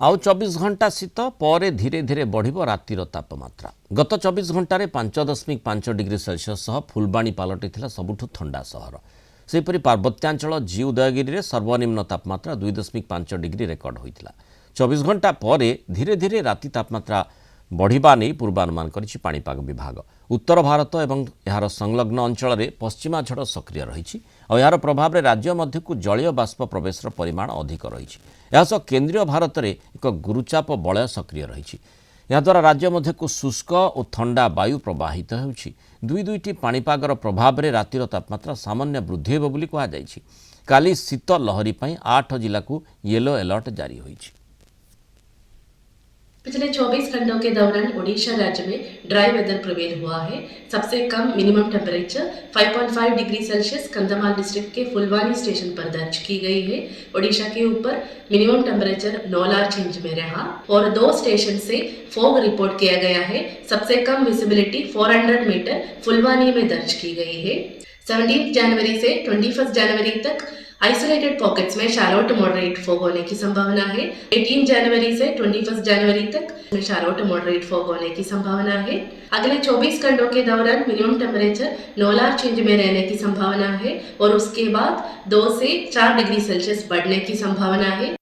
आउ 24 घंटा शीत पर धीरे धीरे बढ़िबो रातिर तापमात्रा। गत 24 घंटे 5.5 डिग्री सेल्सियस सह फुलबाणी पलटिथिला सबुठु ठंडा सहर। सेहीपरि पार्वत्यांचल जी उदयगिरी रे सर्वनिम्न तापमात्रा 2.5 डिग्री रेकर्ड होइतिला। 24 घंटा पर धीरे धीरे राति तापमात्रा बढ़िबा नै पूर्वानुमान करिछि पाणीपाग विभाग। उत्तर भारत एवं यार संलग्न अंचल में पश्चिमा झड़ सक्रिय रही और यार प्रभाव में राज्य मध्यकु जलीय बाष्प प्रवेशर परिमाण अधिक रही। केंद्रीय भारत में एक गुरुचाप वलय सक्रिय रही। याद्वारा राज्य मध्यकु शुष्क और ठंडा वायु प्रवाहित होउछि। दुईटी पाणीपागर प्रभाव में रातिर तापमात्रा सामान्य वृद्धि हेबो बोली कुहाଯାଇଛି। काली शीत लहरी पई 8 जिला को येलो अलर्ट जारी होइछि। पिछले 24 घंटों के दौरान ओडिशा राज्य में ड्राई वेदर प्रिवेल हुआ है। सबसे कम minimum temperature 5.5 degree Celsius Kandhamal district के फुलवानी स्टेशन पर दर्ज की गई है। ओडिशा के ऊपर मिनिमम टेम्परेचर 9 रेंज में रहा और 2 स्टेशन से फॉग रिपोर्ट किया गया है। सबसे कम विजिबिलिटी 400 मीटर फुलवानी में दर्ज की गई है। 17 जनवरी से 21 जनवरी तक आइसोलेटेड पॉकेट्स में शैलो टू मॉडरेट फॉग होने की संभावना है। 18 जनवरी से 21 जनवरी तक में शैलो टू मॉडरेट फॉग होने की संभावना है। अगले 24 घंटों के दौरान मिनिमम टेम्परेचर 9 रेंज में रहने की संभावना है और उसके बाद 2 से 4 डिग्री सेल्सियस बढ़ने की संभावना है।